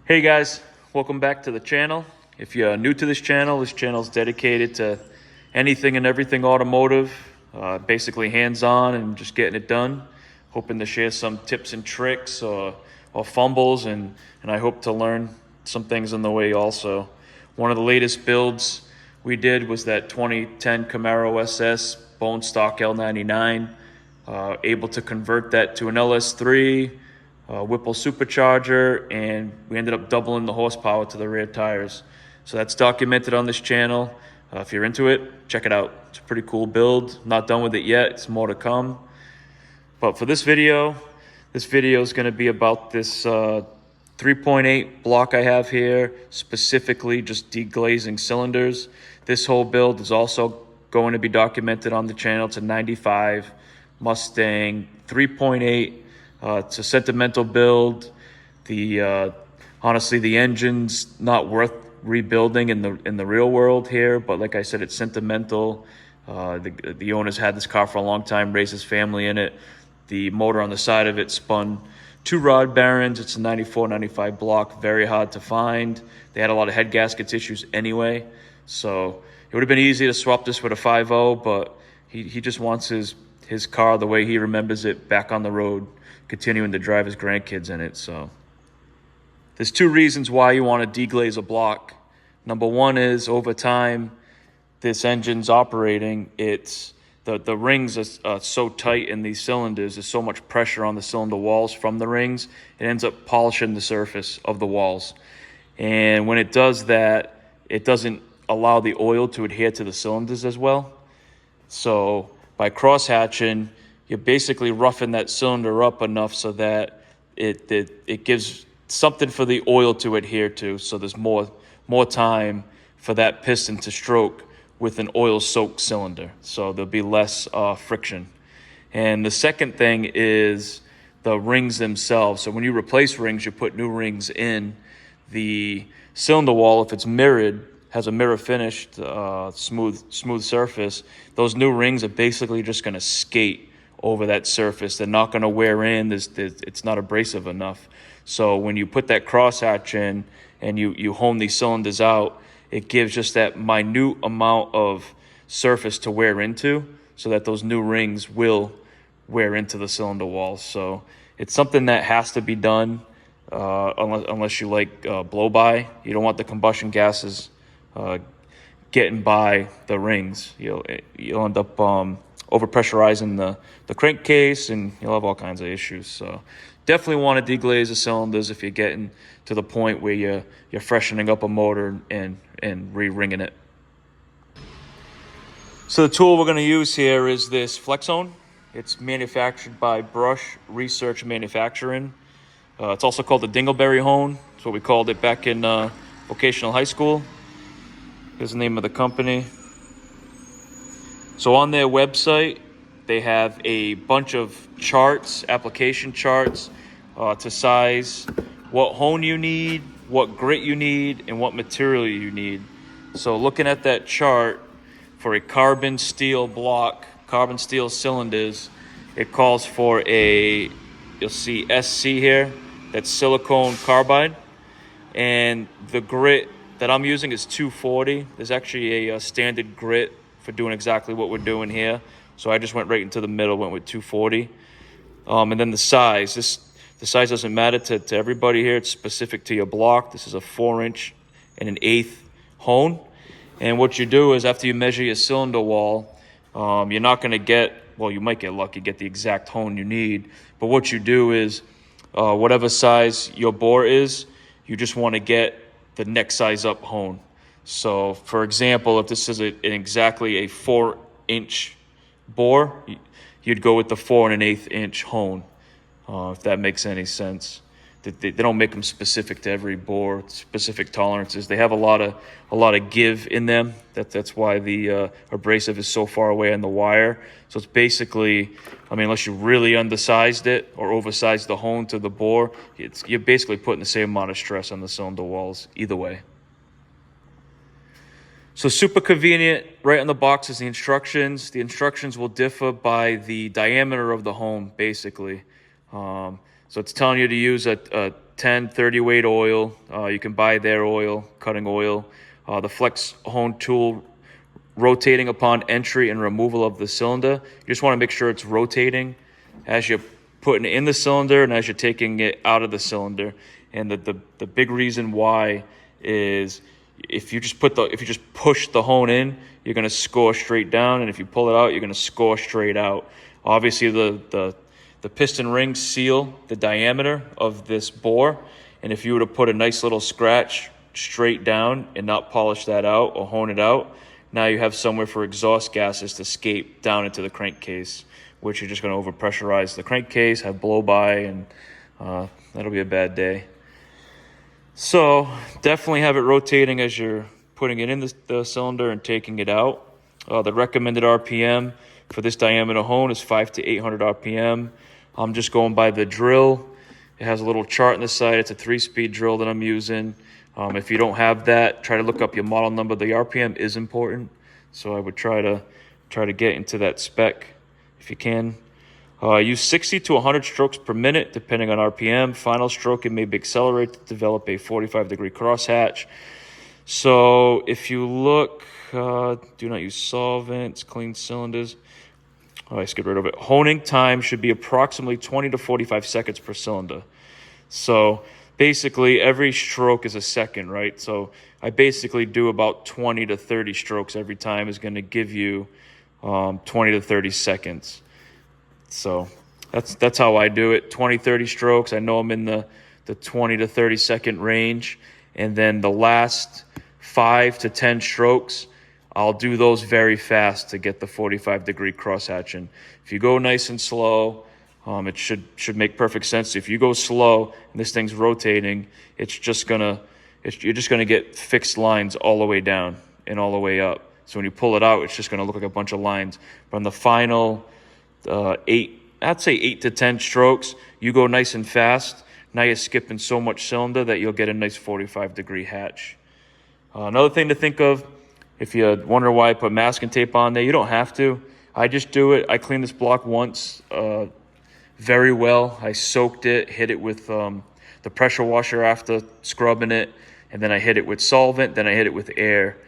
Hey guys, welcome back to the channel. If you're new to this channel is dedicated to anything and everything automotive, basically hands-on and just getting it done. Hoping to share some tips and tricks or fumbles, and I hope to learn some things on the way also. One of the latest builds we did was that 2010 Camaro SS bone stock L99. Able to convert that to an LS3, Whipple supercharger, and we ended up doubling the horsepower to the rear tires. So that's documented on this channel. If you're into it, check it out. It's a pretty cool build. Not done with it yet, it's more to come. But for this video is going to be about this 3.8 block I have here, specifically just deglazing cylinders. This whole build is also going to be documented on the channel. It's a 95 Mustang 3.8. It's a sentimental build. Honestly, the engine's not worth rebuilding in the real world here, but like I said, it's sentimental. The owner's had this car for a long time, raised his family in it. The motor on the side of it spun 2 rod bearings. It's a 94, 95 block, very hard to find. They had a lot of head gaskets issues anyway, so it would have been easy to swap this with a 5.0, but he just wants his car the way he remembers it, back on the road, continuing to drive his grandkids in it. So there's 2 reasons why you want to deglaze a block. Number one is, over time this engine's operating, it's the rings are so tight in these cylinders, there's so much pressure on the cylinder walls from the rings, it ends up polishing the surface of the walls. And when it does that, it doesn't allow the oil to adhere to the cylinders as well. So by cross-hatching, you're basically roughing that cylinder up enough so that it gives something for the oil to adhere to, so there's more time for that piston to stroke with an oil-soaked cylinder, so there'll be less friction. And the second thing is the rings themselves. So when you replace rings, you put new rings in. The cylinder wall, if it's mirrored, has a mirror finished smooth surface, those new rings are basically just going to skate over that surface. They're not going to wear in. It's not abrasive enough. So when you put that crosshatch in and you hone these cylinders out, it gives just that minute amount of surface to wear into, so that those new rings will wear into the cylinder walls. So it's something that has to be done, unless you like blow-by. You don't want the combustion gases getting by the rings. You'll end up overpressurizing the crankcase, and you'll have all kinds of issues. So definitely want to deglaze the cylinders if you're getting to the point where you're freshening up a motor and re-ringing it. So the tool we're going to use here is this Flexhone. It's manufactured by Brush Research Manufacturing. It's also called the Dingleberry Hone. That's what we called it back in vocational high school. Here's the name of the company. So on their website, they have a bunch of charts, application charts, to size what hone you need, what grit you need, and what material you need. So looking at that chart, for a carbon steel block, carbon steel cylinders, it calls for you'll see SC here, that's silicone carbide. And the grit that I'm using is 240. There's actually a standard grit for doing exactly what we're doing here. So I just went right into the middle, went with 240. And then the size, the size doesn't matter to everybody here. It's specific to your block. This is a 4" and 1/8 hone. And what you do is, after you measure your cylinder wall, you're not going to get, well, you might get lucky, get the exact hone you need. But what you do is, whatever size your bore is, you just want to get the next size up hone. So for example, if this is exactly a 4" bore, you'd go with the 4 1/8" hone, if that makes any sense. They don't make them specific to every bore, specific tolerances. They have a lot of give in them. That's why the abrasive is so far away on the wire. So it's basically, I mean, unless you really undersized it or oversized the hone to the bore, you're basically putting the same amount of stress on the cylinder walls either way. So super convenient. Right on the box is the instructions. The instructions will differ by the diameter of the hone, basically. So it's telling you to use a 10, 30 weight oil. You can buy their oil, cutting oil. The Flexhone tool, rotating upon entry and removal of the cylinder. You just want to make sure it's rotating as you're putting it in the cylinder and as you're taking it out of the cylinder. And the big reason why is if you just push the hone in, you're going to score straight down, and if you pull it out, you're going to score straight out. Obviously, the piston rings seal the diameter of this bore, and if you were to put a nice little scratch straight down and not polish that out or hone it out, now you have somewhere for exhaust gases to escape down into the crankcase, which you're just going to overpressurize the crankcase, have blow by, and that'll be a bad day. So definitely have it rotating as you're putting it in the cylinder and taking it out. The recommended RPM for this diameter hone is 500 to 800 RPM. I'm just going by the drill. It has a little chart on the side. It's a 3-speed drill that I'm using. If you don't have that, try to look up your model number. The RPM is important, so I would try to get into that spec if you can. Use 60 to 100 strokes per minute, depending on RPM. Final stroke, it may be accelerated to develop a 45-degree crosshatch. So if you look, do not use solvents, clean cylinders. I skipped right over it. Honing time should be approximately 20 to 45 seconds per cylinder. So basically, every stroke is a second, right? So I basically do about 20 to 30 strokes every time is going to give you 20 to 30 seconds. So that's how I do it. 20, 30 strokes. I know I'm in the 20 to 30 second range. And then the last 5 to 10 strokes, I'll do those very fast to get the 45-degree crosshatching. If you go nice and slow, it should make perfect sense. If you go slow and this thing's rotating, you're just gonna get fixed lines all the way down and all the way up. So when you pull it out, it's just gonna look like a bunch of lines. From the final 8 to 10 strokes, you go nice and fast. Now you're skipping so much cylinder that you'll get a nice 45-degree hatch. Another thing to think of, if you wonder why I put masking tape on there, you don't have to. I just do it. I cleaned this block once very well. I soaked it, hit it with the pressure washer after scrubbing it, and then I hit it with solvent, then I hit it with air.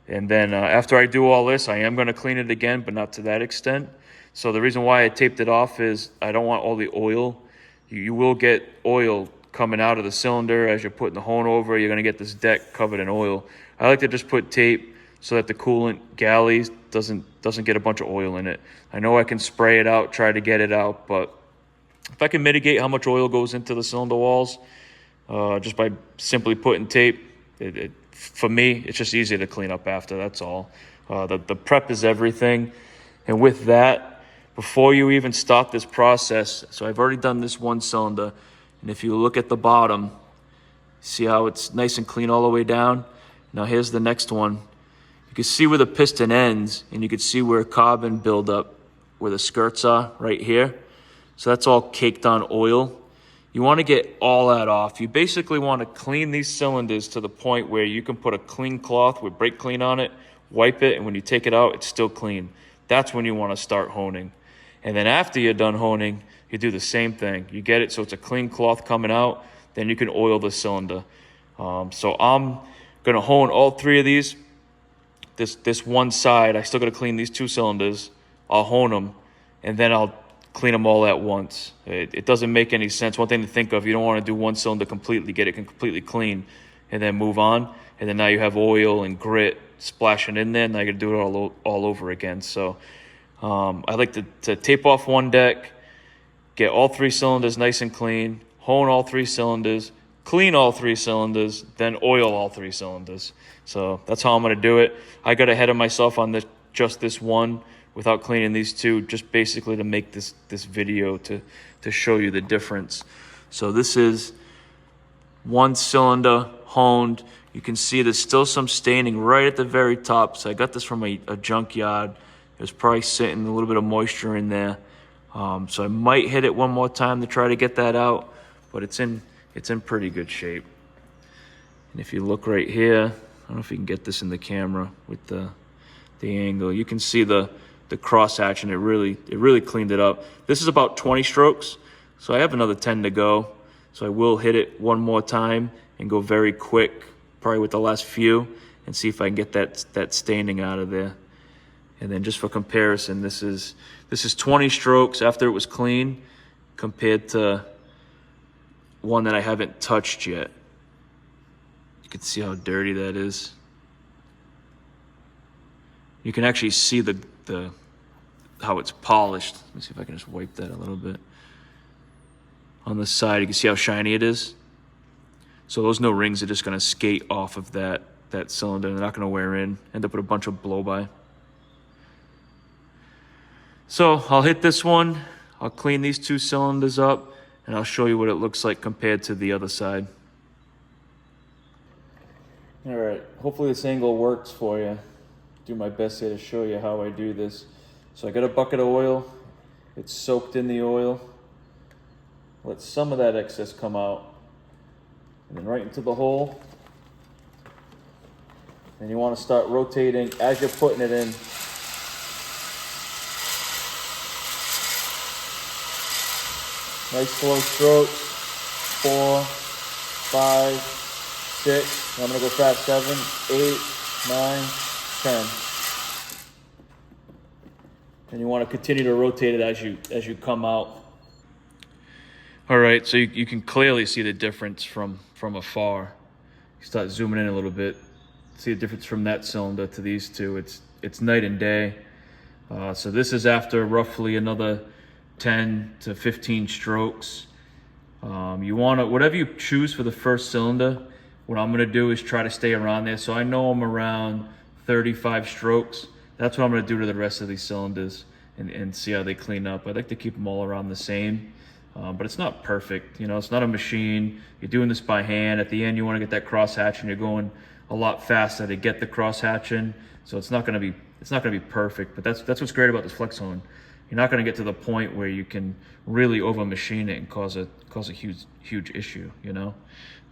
And then after I do all this, I am going to clean it again, but not to that extent. So the reason why I taped it off is I don't want all the oil. You will get oil coming out of the cylinder as you're putting the hone over. You're going to get this deck covered in oil. I like to just put tape so that the coolant galleys doesn't get a bunch of oil in it. I know I can spray it out, try to get it out, but if I can mitigate how much oil goes into the cylinder walls just by simply putting tape, for me, it's just easier to clean up after, that's all. The prep is everything. And with that, before you even start this process, so I've already done this one cylinder, and if you look at the bottom, see how it's nice and clean all the way down? Now here's the next one. You can see where the piston ends, and you can see where carbon buildup, where the skirts are, right here. So that's all caked on oil. You want to get all that off. You basically want to clean these cylinders to the point where you can put a clean cloth with brake clean on it, wipe it, and when you take it out, it's still clean. That's when you want to start honing. And then after you're done honing, you do the same thing. You get it so it's a clean cloth coming out, then you can oil the cylinder. So I'm going to hone all 3 of these. This one side, I still got to clean these 2 cylinders. I'll hone them, and then I'll clean them all at once. It doesn't make any sense. One thing to think of, you don't want to do one cylinder completely, get it completely clean, and then move on. And then now you have oil and grit splashing in there. Now you got to do it all over again. So I like to tape off one deck, get all 3 cylinders nice and clean, hone all 3 cylinders, clean all 3 cylinders, then oil all 3 cylinders. So that's how I'm going to do it. I got ahead of myself on just this one without cleaning these 2, just basically to make this video to show you the difference. So this is 1 cylinder honed. You can see there's still some staining right at the very top. So I got this from a junkyard. There's probably sitting a little bit of moisture in there. So I might hit it one more time to try to get that out, but it's in pretty good shape. And if you look right here, I don't know if you can get this in the camera with the angle. You can see the crosshatch, and it really cleaned it up. This is about 20 strokes, so I have another 10 to go. So I will hit it one more time and go very quick, probably with the last few, and see if I can get that staining out of there. And then just for comparison, this is 20 strokes after it was clean compared to one that I haven't touched yet. You can see how dirty that is. You can actually see the how it's polished. Let me see if I can just wipe that a little bit. On the side, you can see how shiny it is. So those no rings are just gonna skate off of that cylinder. They're not gonna wear in, end up with a bunch of blow-by. So I'll hit this one, I'll clean these 2 cylinders up, and I'll show you what it looks like compared to the other side. All right, hopefully this angle works for you. Do my best here to show you how I do this. So I got a bucket of oil, it's soaked in the oil. Let some of that excess come out, and then right into the hole. And you want to start rotating as you're putting it in. Nice slow strokes. 4, 5, 6. I'm gonna go fast. 7, 8, 9, 10. And you want to continue to rotate it as you come out. All right, so you can clearly see the difference from afar. You start zooming in a little bit. See the difference from that cylinder to these two. It's night and day. So this is after roughly another 10 to 15 strokes. You want to, whatever you choose for the first cylinder, what I'm going to do is try to stay around there. So I know I'm around 35 strokes. That's what I'm going to do to the rest of these cylinders and see how they clean up. I like to keep them all around the same. But it's not perfect, you know, it's not a machine. You're doing this by hand. At the end, you want to get that cross hatch, and you're going a lot faster to get the cross hatch in. So it's not going to be perfect, but that's what's great about this Flexhone. You're not going to get to the point where you can really over machine it and cause a huge issue, you know.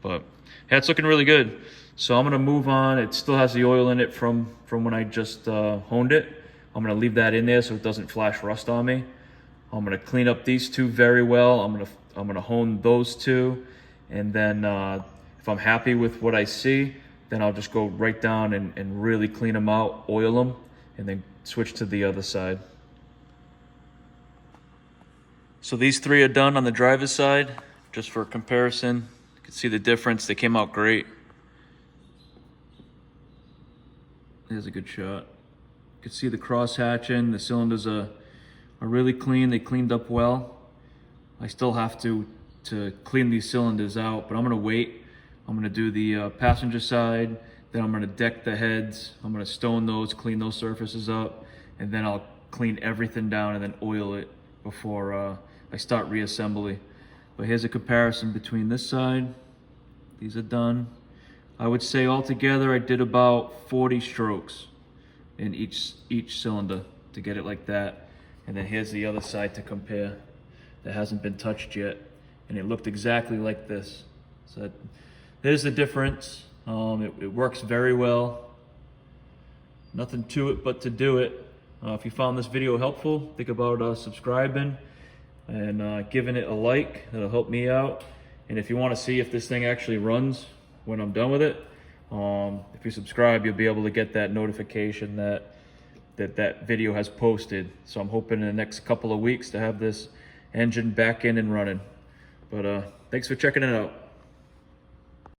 But yeah, it's looking really good. So I'm going to move on. It still has the oil in it from when I just honed it. I'm going to leave that in there so it doesn't flash rust on me. I'm going to clean up these 2 very well. I'm going to hone those 2, and then if I'm happy with what I see, then I'll just go right down and really clean them out, oil them, and then switch to the other side. So these 3 are done on the driver's side, just for comparison. You can see the difference. They came out great. There's a good shot. You can see the cross hatching. The cylinders are really clean. They cleaned up well. I still have to clean these cylinders out, but I'm gonna wait. I'm gonna do the passenger side, then I'm gonna deck the heads. I'm gonna stone those, clean those surfaces up, and then I'll clean everything down and then oil it before I start reassembly. But here's a comparison between this side. These are done. I would say altogether I did about 40 strokes in each cylinder to get it like that. And then here's the other side to compare that hasn't been touched yet. And it looked exactly like this. So there's the difference. It works very well. Nothing to it but to do it. If you found this video helpful, think about subscribing and giving it a like. That'll help me out. And if you want to see if this thing actually runs when I'm done with it, if you subscribe, you'll be able to get that notification that video has posted. So I'm hoping in the next couple of weeks to have this engine back in and running. But thanks for checking it out.